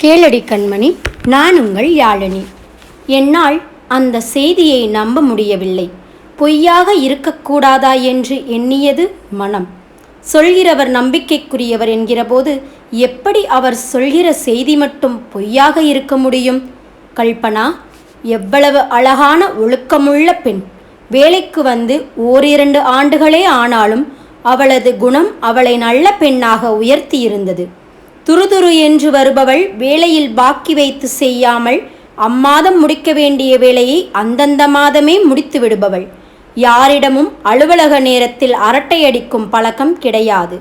கேளடி கண்மணி, நான் உங்கள் யாழினி. என்னால் அந்த செய்தியை நம்ப முடியவில்லை. பொய்யாக இருக்கக்கூடாதா என்று எண்ணியது மனம். சொல்கிறவர் நம்பிக்கைக்குரியவர் என்கிறபோது எப்படி அவர் சொல்கிற செய்தி மட்டும் பொய்யாக இருக்க முடியும்? கல்பனா எவ்வளவு அழகான ஒழுக்கமுள்ள பெண். வேலைக்கு வந்து ஓரிரண்டு ஆண்டுகளே ஆனாலும் அவளது குணம் அவளை நல்ல பெண்ணாக உயர்த்தியிருந்தது. துருதுரு என்று வருபவள் வேலையில் பாக்கி வைத்து செய்யாமல் அம்மாதம் முடிக்க வேண்டிய வேலையை அந்தந்த மாதமே முடித்து விடுபவள். யாரிடமும் அலுவலக நேரத்தில் அரட்டையடிக்கும் பழக்கம் கிடையாது.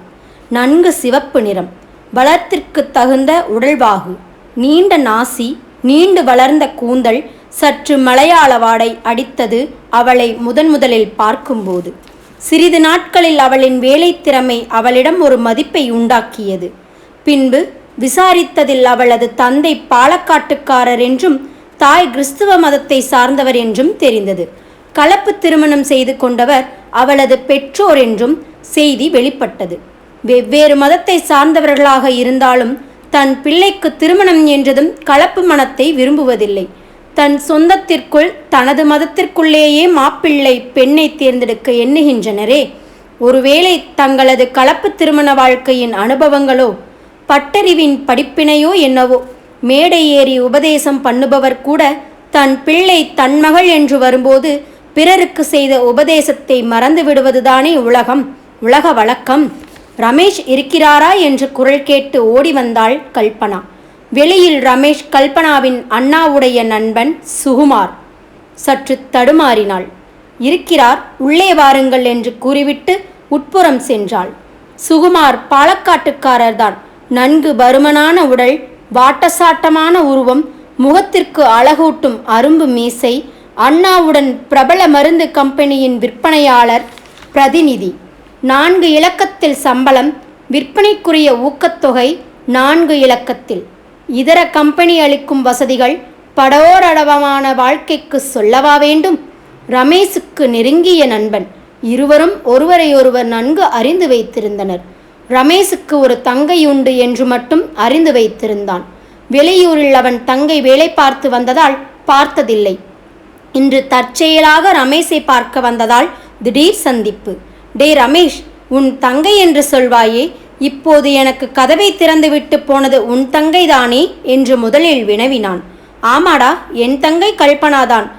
நன்கு சிவப்பு நிறம், பலத்திற்கு தகுந்த உடல்வாகு, நீண்ட நாசி, நீண்டு வளர்ந்த கூந்தல். சற்று மலையாள வாடை அடித்தது அவளை முதலில் பார்க்கும்போது. சிறிது நாட்களில் அவளின் வேலை திறமை அவளிடம் ஒரு மதிப்பை உண்டாக்கியது. பின்பு விசாரித்ததில் அவளது தந்தை பாலக்காட்டுக்காரர் என்றும் தாய் கிறிஸ்துவ மதத்தை சார்ந்தவர் என்றும் தெரிந்தது. கலப்பு திருமணம் செய்து கொண்டவர் அவளது பெற்றோர் என்றும் செய்தி வெளிப்பட்டது. வெவ்வேறு மதத்தை சார்ந்தவர்களாக இருந்தாலும் தன் பிள்ளைக்கு திருமணம் என்றதும் கலப்பு மனத்தை விரும்புவதில்லை. தன் சொந்தத்திற்குள் தனது மதத்திற்குள்ளேயே மாப்பிள்ளை பெண்ணை தேர்ந்தெடுக்க எண்ணுகின்றனரே. ஒருவேளை தங்களது கலப்பு திருமண வாழ்க்கையின் அனுபவங்களோ பட்டறிவின் படிப்பினையோ என்னவோ, மேடை ஏறி உபதேசம் பண்ணுபவர் கூட தன் பிள்ளை தன் மகள் என்று வரும்போது பிறருக்கு செய்த உபதேசத்தை மறந்து விடுவதுதானே உலக வழக்கம். ரமேஷ் இருக்கிறாரா என்று குரல் கேட்டு ஓடி வந்தாள் கல்பனா. வெளியில் ரமேஷ் கல்பனாவின் அண்ணாவுடைய நண்பன் சுகுமார். சற்று தடுமாறினாள். இருக்கிறார், உள்ளே வாருங்கள் என்று கூறிவிட்டு உட்புறம் சென்றாள். சுகுமார் பாலக்காட்டுக்காரர்தான். நன்கு பருமனான உடல், வாட்டசாட்டமான உருவம், முகத்திற்கு அழகூட்டும் அரும்பு மீசை. அண்ணாவுடன் பிரபல மருந்து கம்பெனியின் விற்பனையாளர் பிரதிநிதி. 4 இலக்கத்தில் சம்பளம், விற்பனைக்குரிய ஊக்கத்தொகை 4 இலக்கத்தில். இதர கம்பெனி அளிக்கும் வசதிகள் படோரடவமான வாழ்க்கைக்கு சொல்லவா வேண்டும்? ரமேஷுக்கு நெருங்கிய நண்பன். இருவரும் ஒருவரையொருவர் நன்கு அறிந்து வைத்திருந்தனர். ரமேஷுக்கு ஒரு தங்கை உண்டு என்று மட்டும் அறிந்து வைத்திருந்தான். வெளியூரில் அவன் தங்கை வேலை பார்த்து வந்ததால் பார்த்ததில்லை. இன்று தற்செயலாக ரமேஷை பார்க்க வந்ததால் திடீர் சந்திப்பு. டே ரமேஷ், உன் தங்கை என்று சொல்வாயே, இப்போது எனக்கு கதவை திறந்துவிட்டு போனது உன் தங்கைதானே என்று முதலில் வினவினான். ஆமாடா, என் தங்கை கல்பனாதான்.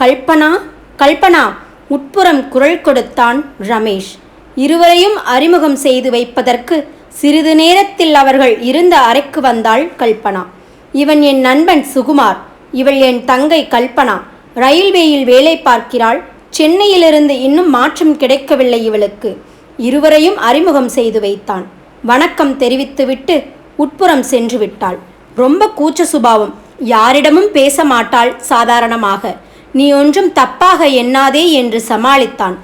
கல்பனா கல்பனா உட்புறம் குரல் கொடுத்தான் ரமேஷ். இருவரையும் அறிமுகம் செய்து வைப்பதற்கு சிறிது நேரத்தில் அவர்கள் இருந்த அறைக்கு வந்தாள் கல்பனா. இவன் என் நண்பன் சுகுமார், இவள் என் தங்கை கல்பனா. ரயில்வேயில் வேலை பார்க்கிறாள். சென்னையிலிருந்து இன்னும் மாற்றம் கிடைக்கவில்லை இவளுக்கு. இருவரையும் அறிமுகம் செய்து வைத்தான். வணக்கம் தெரிவித்துவிட்டு உட்புறம் சென்று விட்டாள். ரொம்ப கூச்ச சுபாவம், யாரிடமும் பேச மாட்டாள் சாதாரணமாக. நீ ஒன்றும் தப்பாக எண்ணாதே என்று சமாளித்தான்.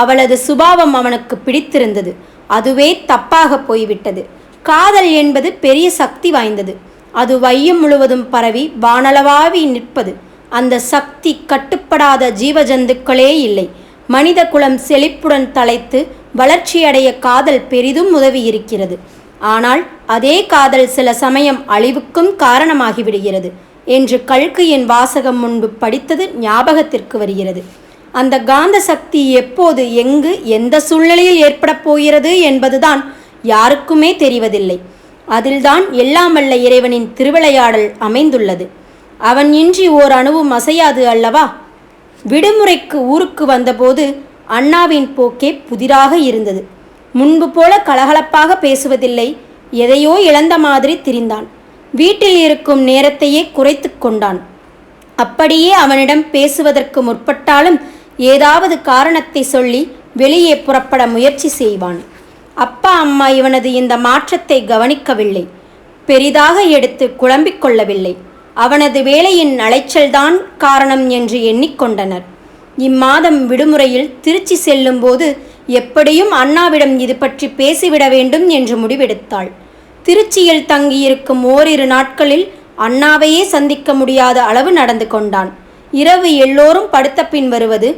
அவளது சுபாவம் அவனுக்கு பிடித்திருந்தது. அதுவே தப்பாக போய்விட்டது. காதல் என்பது பெரிய சக்தி வாய்ந்தது. அது வையம் முழுவதும் பரவி வானளவாவி நிற்பது. அந்த சக்தி கட்டுப்படாத ஜீவஜந்துக்களே இல்லை. மனித குலம் செழிப்புடன் தலைத்து வளர்ச்சியடைய காதல் பெரிதும் உதவி இருக்கிறது. ஆனால் அதே காதல் சில சமயம் அழிவுக்கும் காரணமாகிவிடுகிறது என்று கல்கியின் வாசகம் முன்பு படித்தது ஞாபகத்திற்கு வருகிறது. அந்த காந்த சக்தி எப்போது, எங்கு, எந்த சூழ்நிலையில் ஏற்பட போகிறது என்பதுதான் யாருக்குமே தெரிவதில்லை. அதில்தான் எல்லாம் வல்ல இறைவனின் திருவிளையாடல் அமைந்துள்ளது. அவன் இன்றி ஓர் அணுவும் அசையாது அல்லவா? விடுமுறைக்கு ஊருக்கு வந்தபோது அண்ணாவின் போக்கே புதிராக இருந்தது. முன்பு போல கலகலப்பாக பேசுவதில்லை. எதையோ இழந்த மாதிரி திரிந்தான். வீட்டில் இருக்கும் நேரத்தையே குறைத்து கொண்டான். அப்படியே அவனிடம் பேசுவதற்கு முற்பட்டாலும் ஏதாவது காரணத்தை சொல்லி வெளியே புறப்பட முயற்சி செய்வான். அப்பா அம்மா இவனது இந்த மாற்றத்தை கவனிக்கவில்லை. பெரிதாக எடுத்து குழம்பிக் கொள்ளவில்லை. அவனது வேலையின் அலைச்சல்தான் காரணம் என்று எண்ணிக்கொண்டனர். இம்மாதம் விடுமுறையில் திருச்சி செல்லும்போது எப்படியும் அண்ணாவிடம் இது பற்றி பேசிவிட வேண்டும் என்று முடிவெடுத்தாள். திருச்சியில் தங்கியிருக்கும் ஓரிரு நாட்களில் அண்ணாவையே சந்திக்க முடியாத அளவு நடந்து கொண்டான். இரவு எல்லோரும் படுத்த பின் வருவது,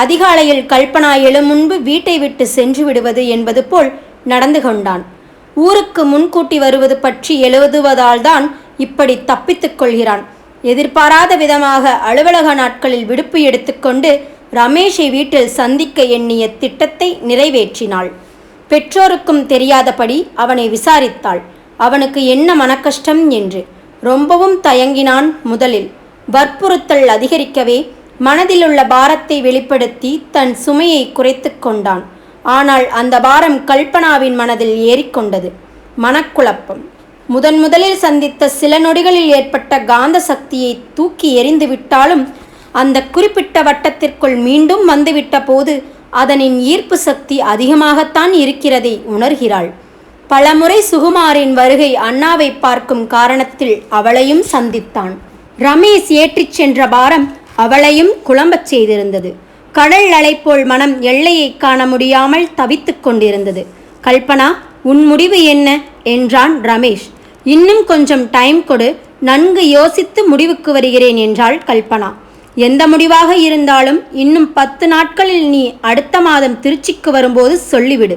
அதிகாலையில் கல்பனா எழும் முன்பு வீட்டை விட்டு சென்று விடுவது என்பது போல் நடந்து கொண்டான். ஊருக்கு முன்கூட்டி வருவது பற்றி எழுதுவதால்தான் இப்படி தப்பித்துக் கொள்கிறான். எதிர்பாராத விதமாக அலுவலக நாட்களில் விடுப்பு எடுத்துக்கொண்டு ரமேஷை வீட்டில் சந்திக்க எண்ணிய திட்டத்தை நிறைவேற்றினாள். பெற்றோருக்கும் தெரியாதபடி அவனை விசாரித்தாள், அவனுக்கு என்ன மனக்கஷ்டம் என்று. ரொம்பவும் தயங்கினான். முதலில் வற்புறுத்தல் அதிகரிக்கவே மனதிலுள்ள பாரத்தை வெளிப்படுத்தி தன் சுமையை குறைத்து கொண்டான். ஆனால் அந்த பாரம் கல்பனாவின் மனதில் ஏறிக்கொண்டது. மனக்குழப்பம். முதலில் சந்தித்த சில நொடிகளில் ஏற்பட்ட காந்த சக்தியை தூக்கி எறிந்து விட்டாலும் அந்த குறிப்பிட்ட வட்டத்திற்குள் மீண்டும் வந்துவிட்ட போது அதனின் ஈர்ப்பு சக்தி அதிகமாகத்தான் இருக்கிறதை உணர்கிறாள். பலமுறை சுகுமாரின் வருகை அண்ணாவை பார்க்கும் காரணத்தில் அவளையும் சந்தித்தான். ரமேஷ் ஏற்றிச் சென்ற பாரம் அவளையும் குழம்பச் செய்திருந்தது. கடல் அலை போல் மனம் எல்லையை காண முடியாமல் தவித்துக் கொண்டிருந்தது. கல்பனா, உன் முடிவு என்ன என்றான் ரமேஷ். இன்னும் கொஞ்சம் டைம் கொடு, நன்கு யோசித்து முடிவுக்கு வருகிறேன் என்றாள் கல்பனா. எந்த முடிவாக இருந்தாலும் இன்னும் 10 நாட்களில் நீ அடுத்த மாதம் திருச்சிக்கு வரும்போது சொல்லிவிடு.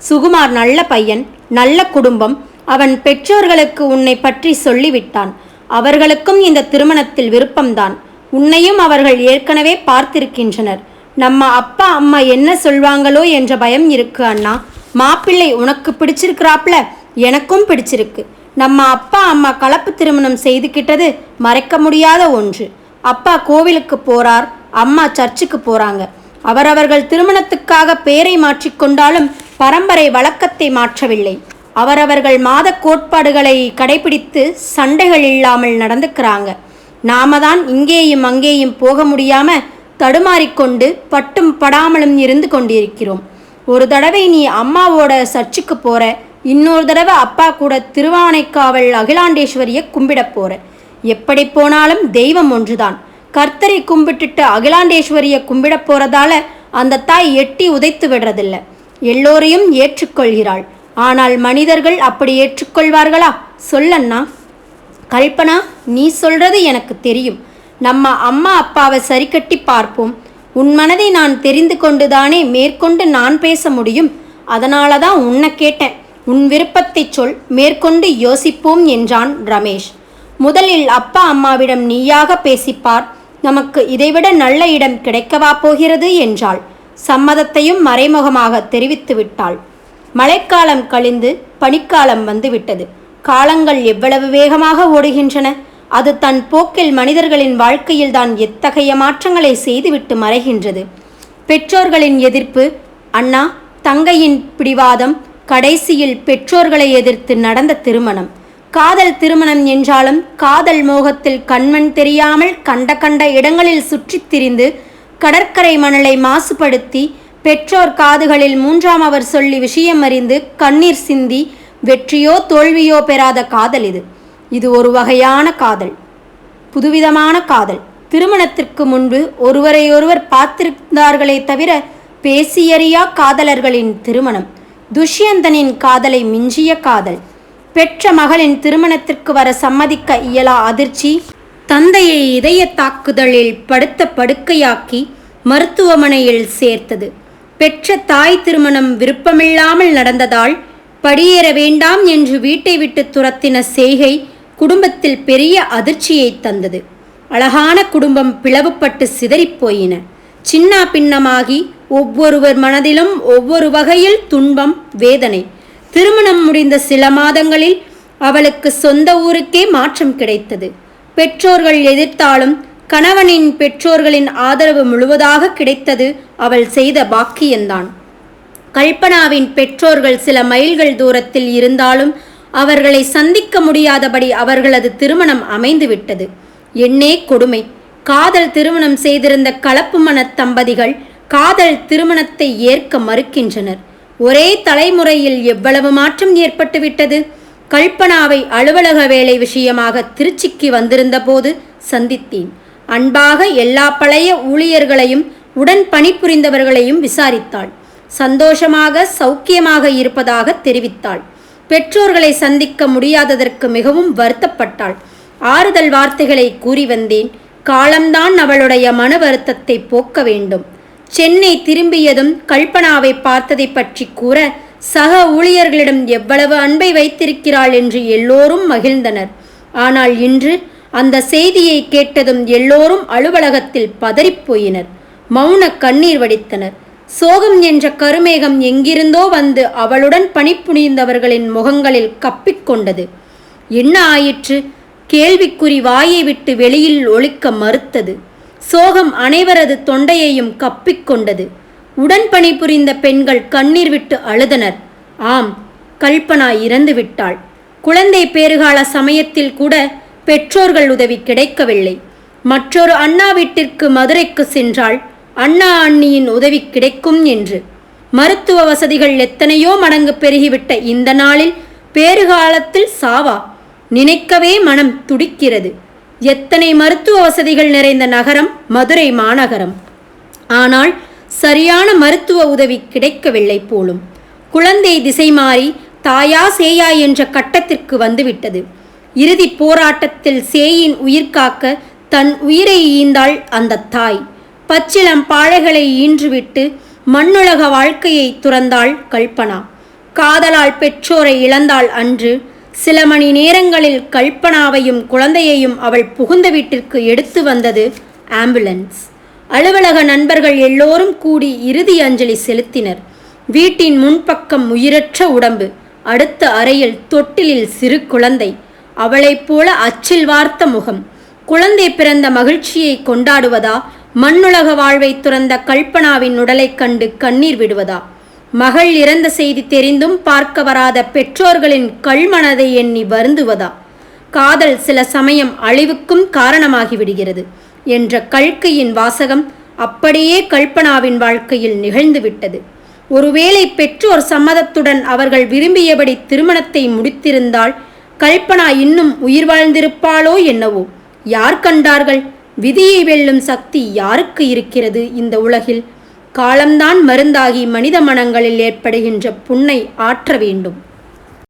சுகுமார் நல்ல பையன், நல்ல குடும்பம். அவன் பெற்றோர்களுக்கு உன்னை பற்றி சொல்லிவிட்டான். அவர்களுக்கும் இந்த திருமணத்தில் விருப்பம்தான். உன்னையும் அவர்கள் ஏற்கனவே பார்த்திருக்கின்றனர். நம்ம அப்பா அம்மா என்ன சொல்வாங்களோ என்ற பயம் இருக்கு அண்ணா. மாப்பிள்ளை உனக்கு பிடிச்சிருக்கிறாப்ல, எனக்கும் பிடிச்சிருக்கு. நம்ம அப்பா அம்மா கலப்பு திருமணம் செய்துக்கிட்டது மறைக்க முடியாத ஒன்று. அப்பா கோவிலுக்கு போறார், அம்மா சர்ச்சுக்கு போறாங்க. அவரவர்கள் திருமணத்துக்காக பெயரை மாற்றிக்கொண்டாலும் பரம்பரை வழக்கத்தை மாற்றவில்லை. அவரவர்கள் மாத கோட்பாடுகளை கடைபிடித்து சண்டைகள் இல்லாமல் நடந்துக்கிறாங்க. நாம தான் இங்கேயும் அங்கேயும் போக முடியாம தடுமாறிக்கொண்டு பட்டும் படாமலும் இருந்து கொண்டிருக்கிறோம். ஒரு தடவை நீ அம்மாவோட சர்ச்சுக்கு போற, இன்னொரு தடவை அப்பா கூட திருவானைக்காவல் அகிலாண்டேஸ்வரியை கும்பிட போற. எப்படி போனாலும் தெய்வம் ஒன்றுதான். கர்த்தரை கும்பிட்டுட்டு அகிலாண்டேஸ்வரியை கும்பிட போறதால அந்த தாய் எட்டி உதைத்து விடுறதில்ல. எல்லோரையும் ஏற்றுக்கொள்கிறாள். ஆனால் மனிதர்கள் அப்படி ஏற்றுக்கொள்வார்களா? சொல்லண்ணா. கல்பனா, நீ சொல்றது எனக்கு தெரியும். நம்ம அம்மா அப்பாவை சரி கட்டி பார்ப்போம். உன் மனதை நான் தெரிந்து கொண்டுதானே மேற்கொண்டு நான் பேச முடியும். அதனால தான் உன்னை கேட்டேன். உன் விருப்பத்தை சொல், மேற்கொண்டு யோசிப்போம் என்றான் ரமேஷ். முதலில் அப்பா அம்மாவிடம் நீயாக பேசிப்பார். நமக்கு இதைவிட நல்ல இடம் கிடைக்கவா போகிறது என்றாள். சம்மதத்தையும் மறைமுகமாக தெரிவித்து விட்டாள். மழைக்காலம் கழிந்து பனிக்காலம் வந்துவிட்டது. காலங்கள் எவ்வளவு வேகமாக ஓடுகின்றன. அது தன் போக்கில் மனிதர்களின் வாழ்க்கையில் தான் எத்தகைய மாற்றங்களை செய்துவிட்டு மறைகின்றது. பெற்றோர்களின் எதிர்ப்பு, அண்ணா தங்கையின் பிடிவாதம், கடைசியில் பெற்றோர்களை எதிர்த்து நடந்த திருமணம். காதல் திருமணம் என்றாலும் காதல் மோகத்தில் கண்மண் தெரியாமல் கண்ட இடங்களில் சுற்றித் திரிந்து கடற்கரை மணலை மாசுபடுத்தி பெற்றோர் காதுகளில் 3ஆம் அவர் சொல்லி விஷயம் அறிந்து கண்ணீர் சிந்தி வெற்றியோ தோல்வியோ பெறாத காதல் இது. இது ஒரு வகையான காதல், புதுவிதமான காதல். திருமணத்திற்கு முன்பு ஒருவரையொருவர் பார்த்திருந்தார்களே தவிர பேசியறியா காதலர்களின் திருமணம். துஷ்யந்தனின் காதலை மிஞ்சிய காதல். பெற்ற மகளின் திருமணத்திற்கு வர சம்மதிக்க இயலா அதிர்ச்சி தந்தையை இதய தாக்குதலில் படுத்த படுக்கையாக்கி மருத்துவமனையில் சேர்த்தது. பெற்ற தாய் திருமணம் விருப்பமில்லாமல் நடந்ததால் படியேற வேண்டாம் என்று வீட்டை விட்டு துரத்தின செய்கை குடும்பத்தில் பெரிய அதிர்ச்சியை தந்தது. அழகான குடும்பம் பிளவுபட்டு சிதறிப்போயின. சின்னா பின்னமாகி ஒவ்வொருவர் மனதிலும் ஒவ்வொரு வகையில் துன்பம், வேதனை. திருமணம் முடிந்த சில மாதங்களில் அவளுக்கு சொந்த ஊருக்கே மாற்றம் கிடைத்தது. பெற்றோர்கள் எதிர்த்தாலும் கணவனின் பெற்றோர்களின் ஆதரவு முழுவதாக கிடைத்தது அவள் செய்த பாக்கியந்தான். கல்பனாவின் பெற்றோர்கள் சில மைல்கள் தூரத்தில் இருந்தாலும் அவர்களை சந்திக்க முடியாதபடி அவர்களது திருமணம் அமைந்துவிட்டது. என்னே கொடுமை! காதல் திருமணம் செய்திருந்த கலப்பு மன தம்பதிகள் காதல் திருமணத்தை ஏற்க மறுக்கின்றனர். ஒரே தலைமுறையில் எவ்வளவு மாற்றம் ஏற்பட்டுவிட்டது. கல்பனாவை அலுவலக வேலை விஷயமாக திருச்சிக்கு வந்திருந்த போது சந்தித்தேன். அன்பாக எல்லா பழைய ஊழியர்களையும் உடன் பணிபுரிந்தவர்களையும் விசாரித்தாள். சந்தோஷமாக சௌக்கியமாக இருப்பதாக தெரிவித்தாள். பெற்றோர்களை சந்திக்க முடியாததற்கு மிகவும் வருத்தப்பட்டாள். ஆறுதல் வார்த்தைகளை கூறி வந்தேன். காலம்தான் அவளுடைய மன வருத்தத்தை போக்க வேண்டும். சென்னை திரும்பியதும் கல்பனாவை பார்த்ததை பற்றி கூற சக ஊழியர்களிடம் எவ்வளவு அன்பை வைத்திருக்கிறாள் என்று எல்லோரும் மகிழ்ந்தனர். ஆனால் இன்று அந்த செய்தியை கேட்டதும் எல்லோரும் அலுவலகத்தில் பதறிப்போயினர். மௌன கண்ணீர் வடித்தனர். சோகம் என்ற கருமேகம் எங்கிருந்தோ வந்து அவளுடன் பணிபுரிந்தவர்களின் முகங்களில் கப்பிக்கொண்டது. என்ன ஆயிற்று? கேள்விக்குறி வாயை விட்டு வெளியில் ஒலிக்க மறுத்தது. சோகம் அனைவரது தொண்டையையும் கப்பிக்கொண்டது. உடன் பணிபுரிந்த பெண்கள் கண்ணீர் விட்டு அழுதனர். ஆம், கல்பனா இறந்து விட்டாள். குழந்தை பேறுகால சமயத்தில் கூட பெற்றோர்கள் உதவி கிடைக்கவில்லை. மற்றொரு அண்ணா வீட்டிற்கு மதுரைக்கு சென்றாள், அண்ணா அண்ணியின் உதவி கிடைக்கும் என்று. மருத்துவ வசதிகள் எத்தனையோ மடங்கு பெருகிவிட்ட இந்த நாளில் பேறுகாலத்தில் சாவா? நினைக்கவே மனம் துடிக்கிறது. எத்தனை மருத்துவ வசதிகள் நிறைந்த நகரம் மதுரை மாநகரம். ஆனால் சரியான மருத்துவ உதவி கிடைக்கவில்லை போலும். குழந்தை திசை மாறி தாயா சேயா என்ற கட்டத்திற்கு வந்துவிட்டது. இறுதி போராட்டத்தில் சேயின் உயிர் காக்க தன் உயிரை ஈந்தாள் அந்த தாய். பச்சிளம் பாழைகளை ஈன்றுவிட்டு மண்ணுலக வாழ்க்கையை துறந்தாள் கல்பனா. காதலால் பெற்றோரை இழந்தாள் அன்று. சில மணி நேரங்களில் கல்பனாவையும் குழந்தையையும் அவள் புகுந்த வீட்டிற்கு எடுத்து வந்தது ஆம்புலன்ஸ். அலுவலக நண்பர்கள் எல்லோரும் கூடி இறுதி அஞ்சலி செலுத்தினர். வீட்டின் முன்பக்கம் உயிரற்ற உடம்பு. அடுத்த அறையில் தொட்டிலில் சிறு குழந்தை. அவளைப் போல அச்சில் வார்த்த முகம். குழந்தை பிறந்த மகிழ்ச்சியை கொண்டாடுவதா, மண்ணுலக வாழ்வை துறந்த கல்பனாவின் உடலைக் கண்டு கண்ணீர் விடுவதா? மகள் இறந்த செய்தி தெரிந்தும் பார்க்க வராத பெற்றோர்களின் கல்மனதை எண்ணி வருந்துவதா? காதல் சில சமயம் அழிவுக்கும் காரணமாகிவிடுகிறது என்ற கல்கையின் வாசகம் அப்படியே கல்பனாவின் வாழ்க்கையில் நிகழ்ந்துவிட்டது. ஒருவேளை பெற்றோர் சம்மதத்துடன் அவர்கள் விரும்பியபடி திருமணத்தை முடித்திருந்தால் கல்பனா இன்னும் உயிர் வாழ்ந்திருப்பாளோ என்னவோ? யார் கண்டார்கள்? விதியை வெல்லும் சக்தி யாருக்கு இருக்கிறது இந்த உலகில்? காலம்தான் மருந்தாகி மனித மனங்களில் ஏற்படுகின்ற புண்ணை ஆற்ற வேண்டும்.